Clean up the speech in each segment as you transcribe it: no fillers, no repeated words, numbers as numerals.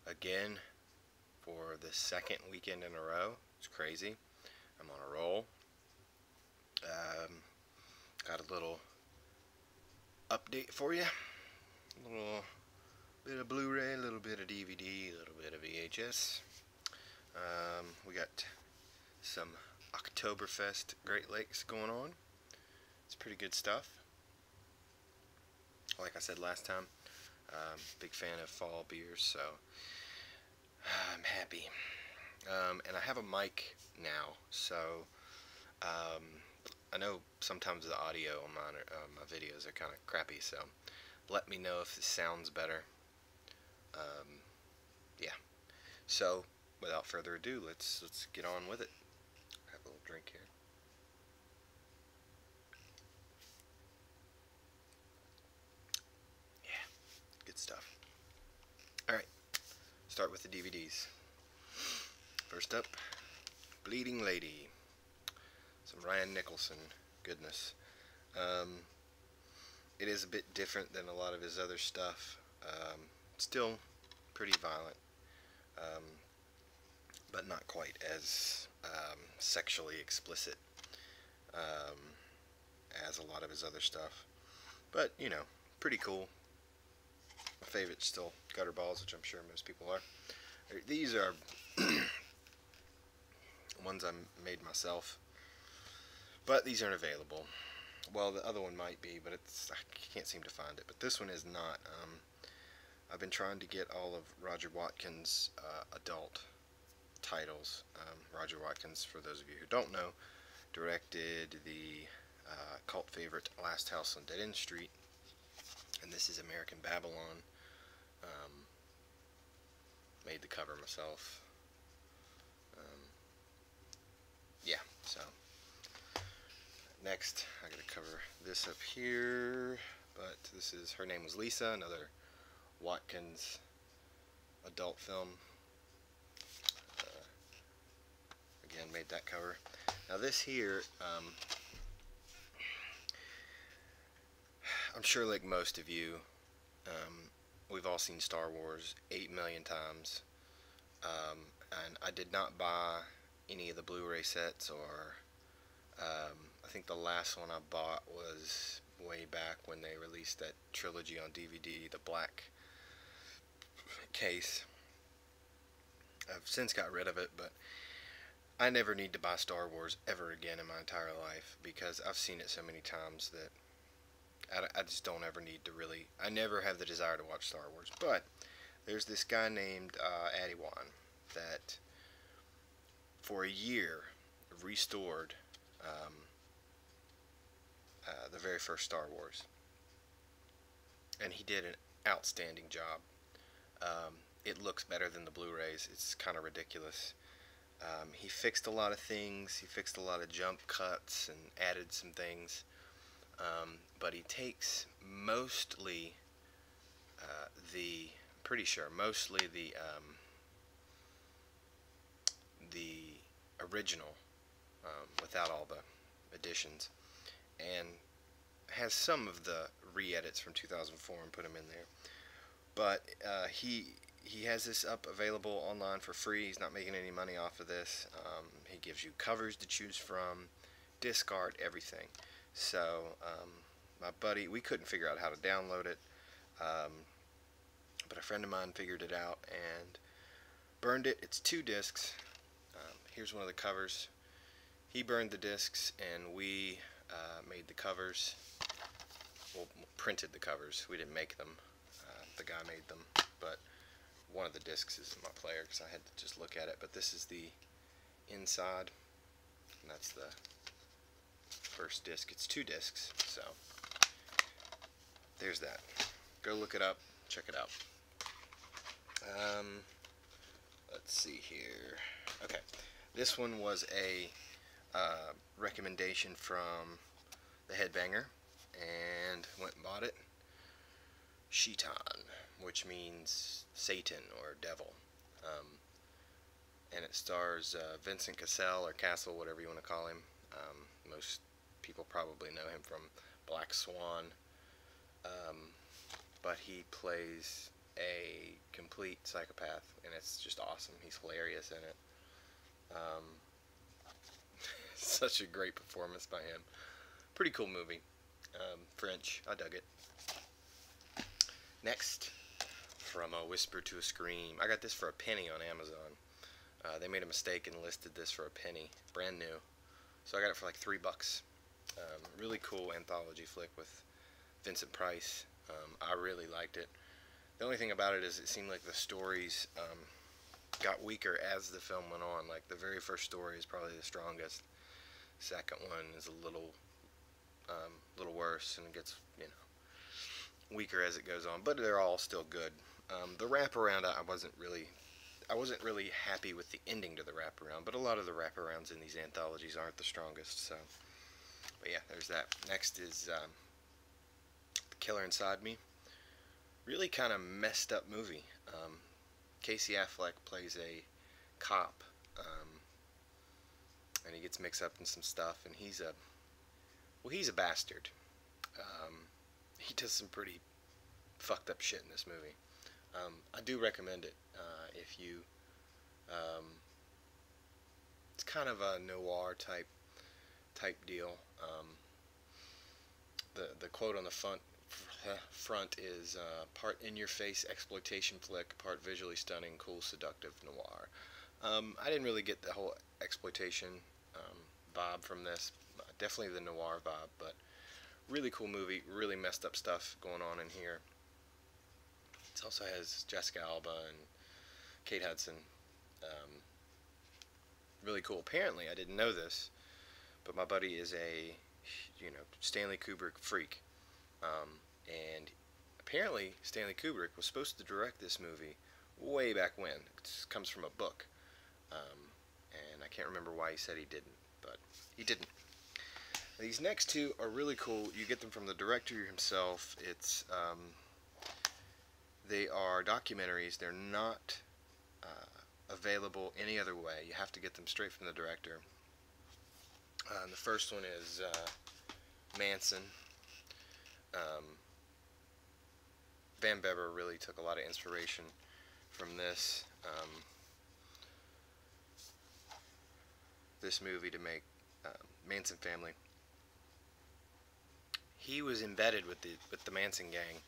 again for the second weekend in a row. It's crazy. I'm on a roll. Got a little update for you. A little bit of Blu-ray, a little bit of DVD, a little bit of VHS. We got some Oktoberfest Great Lakes going on. It's pretty good stuff. Like I said last time, big fan of fall beers, so I'm happy. And I have a mic now, so I know sometimes the audio on my videos are kind of crappy, so let me know if this sounds better. Yeah. So without further ado, let's get on with it. Have a little drink here. Yeah, good stuff. All right, start with the DVDs. First up, Bleeding Lady. Some Ryan Nicholson goodness. It is a bit different than a lot of his other stuff. Still pretty violent, but not quite as sexually explicit as a lot of his other stuff. But, you know, pretty cool. My favorite's still Gutterballs, which I'm sure most people are. These are ones I made myself, but these aren't available. Well, the other one might be, but I can't seem to find it. But this one is not. I've been trying to get all of Roger Watkins' adult titles. Roger Watkins, for those of you who don't know, directed the cult favorite Last House on Dead End Street, and this is American Babylon. Made the cover myself. Yeah, so next I gotta cover this up here, but this is Her Name Was Lisa, another Watkins adult film. Again, made that cover. Now this here, I'm sure like most of you, we've all seen Star Wars 8 million times, and I did not buy any of the Blu-ray sets, or I think the last one I bought was way back when they released that trilogy on DVD, the black case. I've since got rid of it, but I never need to buy Star Wars ever again in my entire life, because I've seen it so many times that I just don't ever need to really, I never have the desire to watch Star Wars. But there's this guy named Adiwan that for a year restored the very first Star Wars, and he did an outstanding job. It looks better than the Blu-rays. It's kind of ridiculous. He fixed a lot of things. He fixed a lot of jump cuts and added some things, but he takes mostly mostly the original, without all the additions, and has some of the re-edits from 2004 and put them in there. But he has this up available online for free. He's not making any money off of this. He gives you covers to choose from, disc art, everything. So my buddy, we couldn't figure out how to download it, but a friend of mine figured it out and burned it. It's 2 discs. Here's one of the covers. He burned the discs, and we made the covers. Well, printed the covers. We didn't make them. The guy made them, but one of the discs is in my player because I had to just look at it. But this is the inside, and that's the first disc. It's 2 discs, so there's that. Go look it up, check it out. Let's see here. Okay, this one was a recommendation from the Headbanger, and went and bought it. Shaitan, which means Satan or devil, and it stars Vincent Cassel, or Castle, whatever you want to call him. Most people probably know him from Black Swan, but he plays a complete psychopath, and it's just awesome. He's hilarious in it. Such a great performance by him. Pretty cool movie. French. I dug it. Next, From a Whisper to a Scream. I got this for a penny on Amazon. They made a mistake and listed this for a penny. Brand new. So I got it for like $3. Really cool anthology flick with Vincent Price. I really liked it. The only thing about it is it seemed like the stories got weaker as the film went on. Like the very first story is probably the strongest. Second one is a little worse, and it gets, you know, weaker as it goes on. But they're all still good. The wraparound, I wasn't really happy with the ending to the wraparound. But a lot of the wraparounds in these anthologies aren't the strongest. So, but yeah, there's that. Next is The Killer Inside Me. Really kind of messed up movie. Casey Affleck plays a cop, and he gets mixed up in some stuff, and he's a bastard. He does some pretty fucked up shit in this movie. I do recommend it if you. It's kind of a noir type deal. The quote on the front is part in-your-face exploitation flick, part visually stunning, cool, seductive noir. I didn't really get the whole exploitation vibe from this. Definitely the noir vibe, but really cool movie. Really messed up stuff going on in here. It also has Jessica Alba and Kate Hudson. Really cool. Apparently, I didn't know this, but my buddy is a, Stanley Kubrick freak. And apparently Stanley Kubrick was supposed to direct this movie way back when. It comes from a book. And I can't remember why he said he didn't, but he didn't. These next two are really cool. You get them from the director himself. They are documentaries. They're not available any other way. You have to get them straight from the director. The first one is Manson. Van Beber really took a lot of inspiration from this movie to make Manson Family. He was embedded with the Manson gang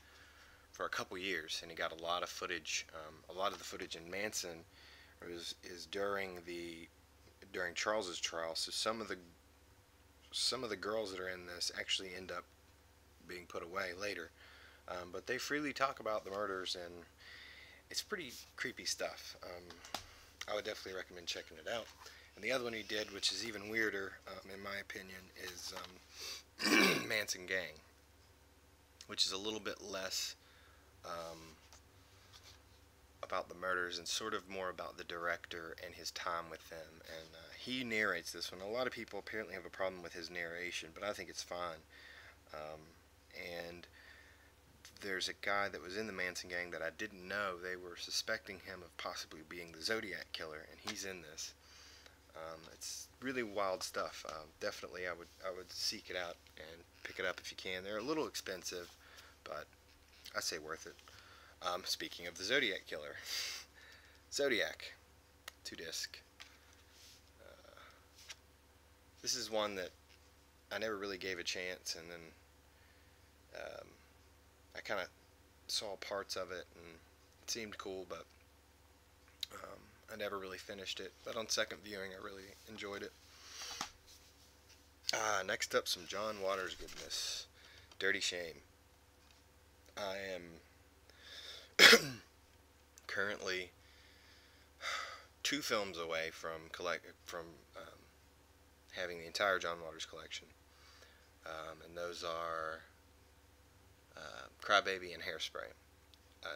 for a couple years, and he got a lot of footage. A lot of the footage in Manson is during Charles's trial. So some of the girls that are in this actually end up being put away later. But they freely talk about the murders, and it's pretty creepy stuff. I would definitely recommend checking it out. And the other one he did, which is even weirder, in my opinion, is Manson Gang, which is a little bit less about the murders and sort of more about the director and his time with them. And he narrates this one. A lot of people apparently have a problem with his narration, but I think it's fine. And there's a guy that was in the Manson Gang that I didn't know. They were suspecting him of possibly being the Zodiac Killer, and he's in this. It's really wild stuff. Definitely, I would seek it out and pick it up if you can. They're a little expensive, but I say worth it. Speaking of the Zodiac Killer, Zodiac, 2-disc. This is one that I never really gave a chance, and then I kind of saw parts of it, and it seemed cool, but I never really finished it. But on second viewing, I really enjoyed it. Next up, some John Waters goodness. Dirty Shame. I am currently 2 films away from having the entire John Waters collection, and those are Crybaby and Hairspray.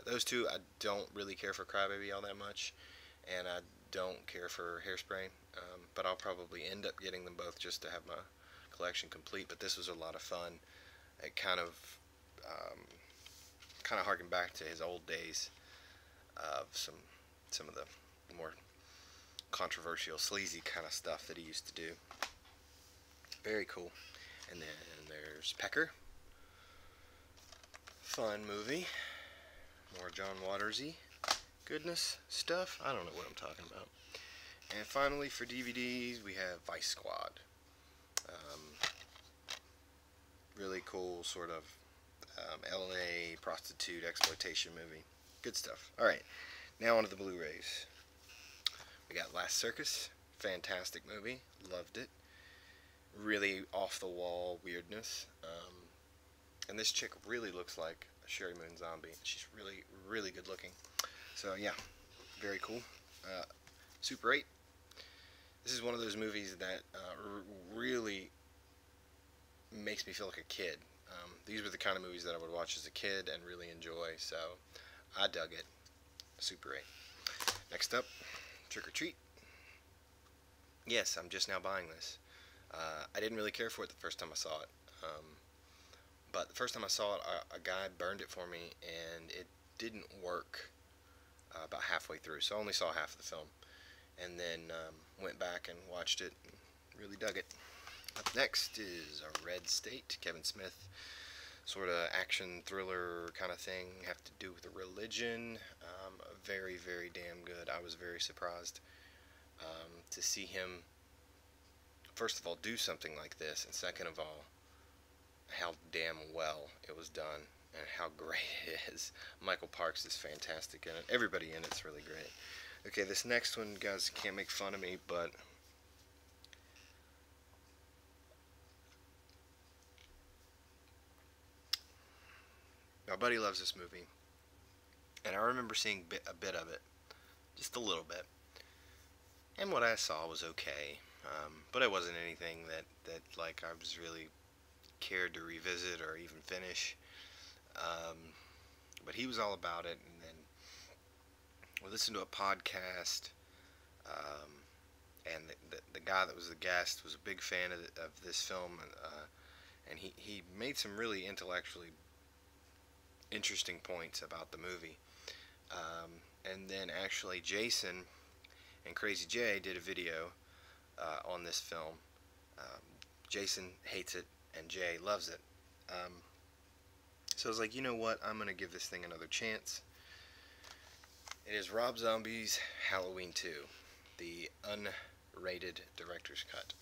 Those two, I don't really care for Crybaby all that much, and I don't care for Hairspray, but I'll probably end up getting them both just to have my collection complete. But this was a lot of fun. It kind of harkened back to his old days of some of the more controversial, sleazy kind of stuff that he used to do. Very cool. And then there's Pecker. Fun movie. More John Watersy. goodness stuff. I don't know what I'm talking about. And finally, for DVDs, we have Vice Squad. Really cool sort of LA prostitute exploitation movie. Good stuff. Alright, now onto the Blu-rays. We got Last Circus. Fantastic movie. Loved it. Really off-the-wall weirdness. And this chick really looks like a Sherry Moon zombie. She's really, really good looking. So yeah, very cool. Super 8. This is one of those movies that really makes me feel like a kid. These were the kind of movies that I would watch as a kid and really enjoy, so I dug it. Super 8. Next up, Trick or Treat. Yes, I'm just now buying this. I didn't really care for it the first time I saw it. But the first time I saw it, a guy burned it for me, and it didn't work about halfway through, so I only saw half of the film. And then went back and watched it and really dug it. Up next is A Red State, Kevin Smith, sort of action thriller kind of thing, have to do with a religion. Very, very damn good. I was very surprised to see him, first of all, do something like this, and second of all, how damn well it was done and how great it is. Michael Parks is fantastic in it. Everybody in it's really great. Okay, this next one, guys, can't make fun of me, but my buddy loves this movie, and I remember seeing a bit of it, just a little bit, and what I saw was okay, but it wasn't anything that like I was really cared to revisit or even finish. But he was all about it, and then we listened to a podcast, and the guy that was the guest was a big fan of this film, and he made some really intellectually interesting points about the movie. And then actually Jason and Crazy Jay did a video on this film. Jason hates it and Jay loves it. So I was like, you know what, I'm going to give this thing another chance. It is Rob Zombie's Halloween 2, the unrated director's cut.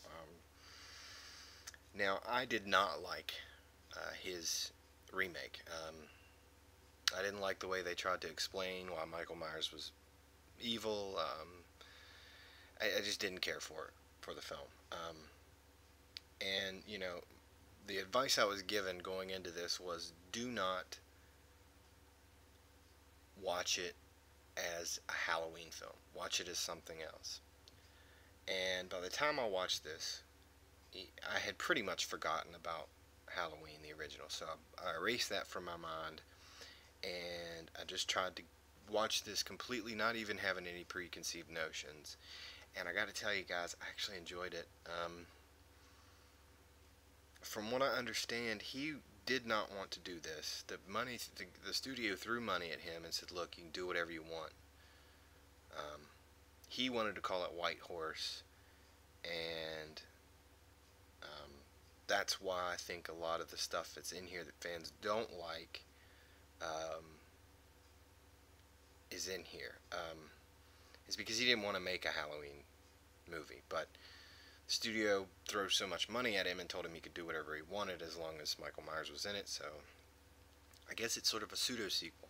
Now, I did not like his remake. I didn't like the way they tried to explain why Michael Myers was evil. I just didn't care for the film. And, you know, the advice I was given going into this was do not watch it as a Halloween film. Watch it as something else. And by the time I watched this, I had pretty much forgotten about Halloween, the original. So I erased that from my mind, and I just tried to watch this completely, not even having any preconceived notions. And I got to tell you guys, I actually enjoyed it. From what I understand, he did not want to do this. The studio threw money at him and said, look, you can do whatever you want. He wanted to call it White Horse, and that's why I think a lot of the stuff that's in here that fans don't like is in here. It's because he didn't want to make a Halloween movie, but the studio threw so much money at him and told him he could do whatever he wanted as long as Michael Myers was in it, so I guess it's sort of a pseudo-sequel.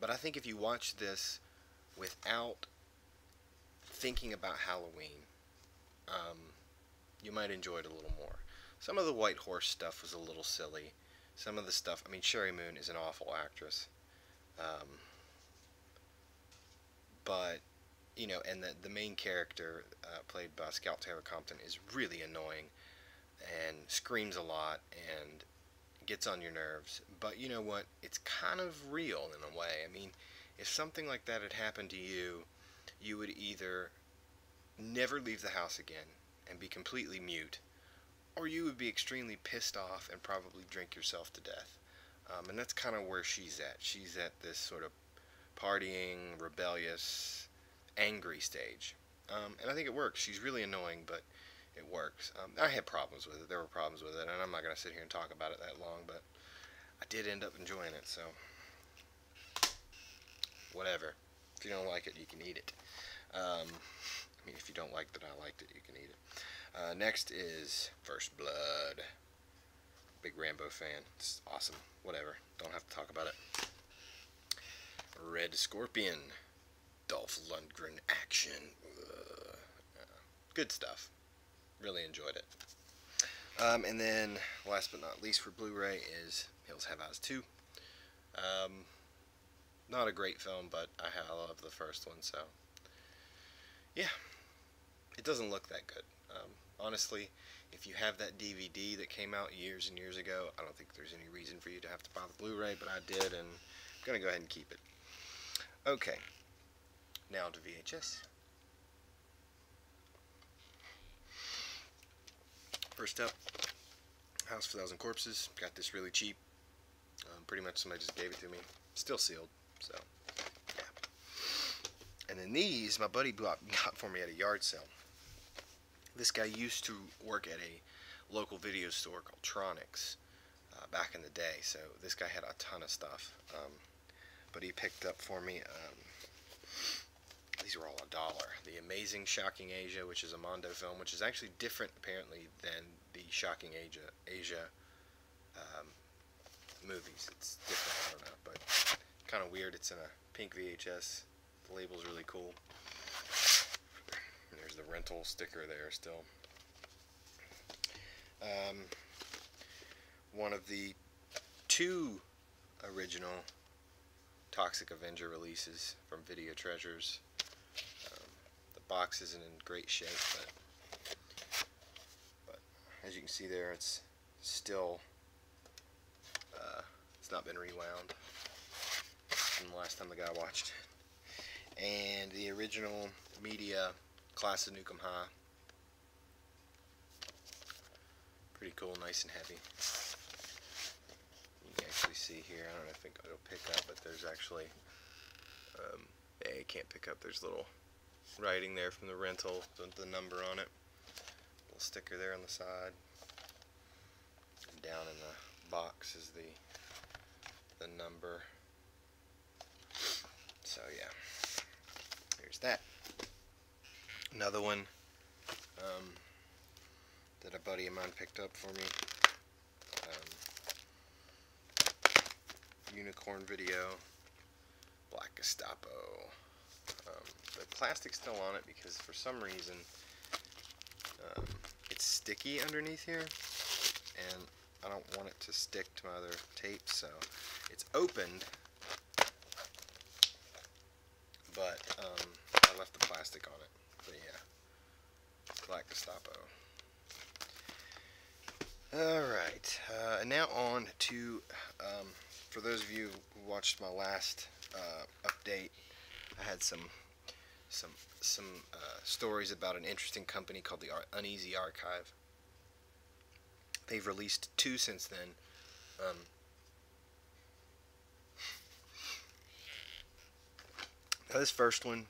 But I think if you watch this without thinking about Halloween, you might enjoy it a little more. Some of the White Horse stuff was a little silly. Some of the stuff, I mean, Sherry Moon is an awful actress. But, you know, and the main character, played by Scout Taylor Compton, is really annoying and screams a lot and gets on your nerves. But you know what? It's kind of real in a way. I mean, if something like that had happened to you, you would either never leave the house again and be completely mute, or you would be extremely pissed off and probably drink yourself to death. And that's kind of where she's at. She's at this sort of partying, rebellious, angry stage. And I think it works. She's really annoying, but it works. I had problems with it. There were problems with it, and I'm not going to sit here and talk about it that long, but I did end up enjoying it, so whatever. If you don't like it, you can eat it. I mean, if you don't like that I liked it, you can eat it. Next is First Blood. Big Rambo fan. It's awesome. Whatever. Don't have to talk about it. Red Scorpion. Dolph Lundgren action. Good stuff. Really enjoyed it. And then, last but not least for Blu-ray is Hills Have Eyes 2. Not a great film, but I love the first one, so yeah, it doesn't look that good. Honestly, if you have that DVD that came out years and years ago, I don't think there's any reason for you to have to buy the Blu-ray, but I did, and I'm going to go ahead and keep it. Okay, now to VHS. First up, House of a Thousand Corpses. Got this really cheap. Pretty much somebody just gave it to me. Still sealed, so yeah. And then these, my buddy got for me at a yard sale. This guy used to work at a local video store called Tronics back in the day, so this guy had a ton of stuff. But he picked up for me, these were all $1. The Amazing Shocking Asia, which is a Mondo film, which is actually different apparently than the Shocking Asia movies. It's different, I don't know, but kind of weird. It's in a pink VHS. The label's really cool. There's the rental sticker there still. One of the 2 original Toxic Avenger releases from Video Treasures. The box isn't in great shape, but as you can see there, it's still it's not been rewound from the last time the guy watched it. And the original media Class of Nukem High. Pretty cool, nice and heavy. You can actually see here, I don't think it'll pick up, but there's actually, yeah, you can't pick up, there's little writing there from the rental, the number on it. Little sticker there on the side. And down in the box is the number. So yeah, there's that. Another one that a buddy of mine picked up for me. Unicorn Video, Black Gestapo. The plastic's still on it because for some reason it's sticky underneath here, and I don't want it to stick to my other tape, so it's opened, but I left the plastic on it. But yeah, Black Gestapo. Alright, and now on to, for those of you who watched my last update, I had some stories about an interesting company called the Uneasy Archive. They've released 2 since then. Now this first one,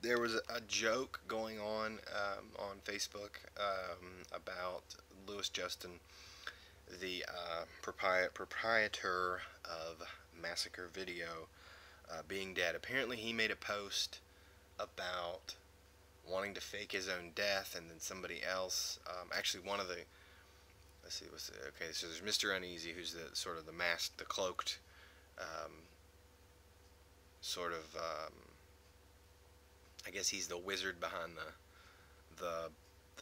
there was a joke going on Facebook about Louis Justin, the proprietor of Massacre Video, being dead. Apparently he made a post about wanting to fake his own death, and then somebody else, actually one of the, let's see, okay, so there's Mr. Uneasy, who's the sort of the masked, the cloaked, sort of, I guess he's the wizard behind the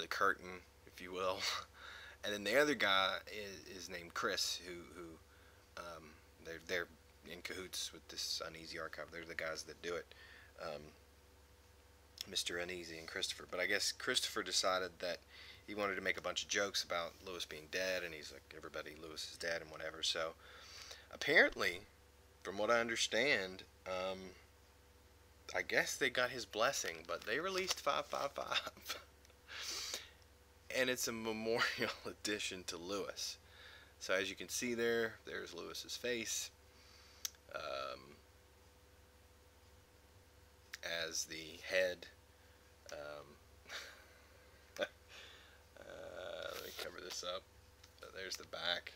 curtain, if you will. And then the other guy is named Chris, who they're in cahoots with this Uneasy Archive. They're the guys that do it, Mr. Uneasy and Christopher. But I guess Christopher decided that he wanted to make a bunch of jokes about Louis being dead, and he's like, everybody, Louis is dead and whatever. So apparently, from what I understand, I guess they got his blessing, but they released 555. And it's a memorial edition to Louis. So as you can see there's Louis's face as the head. Let me cover this up. There's the back.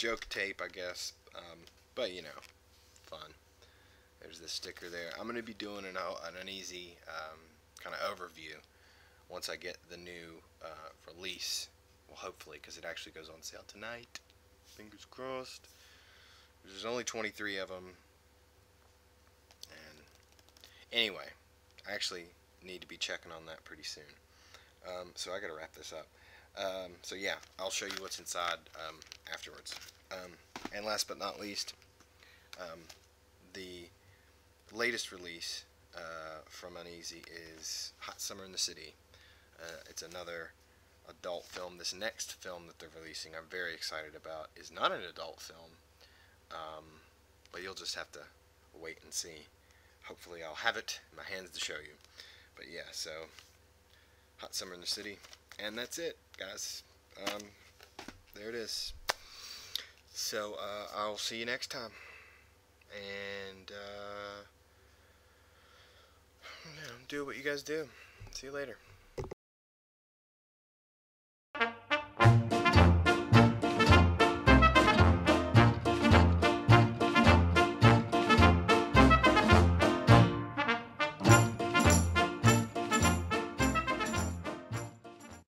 joke tape, I guess, but you know, fun. There's this sticker there. I'm going to be doing an uneasy kind of overview once I get the new release. Well, hopefully, because it actually goes on sale tonight. Fingers crossed. There's only 23 of them. And anyway, I actually need to be checking on that pretty soon. So I got to wrap this up. So yeah, I'll show you what's inside afterwards. And last but not least, the latest release from Uneasy is Hot Summer in the City. It's another adult film. This next film that they're releasing, I'm very excited about, is not an adult film, but you'll just have to wait and see. Hopefully I'll have it in my hands to show you. But yeah, so Hot Summer in the City, and that's it, guys. There it is. So I'll see you next time, and do what you guys do. See you later.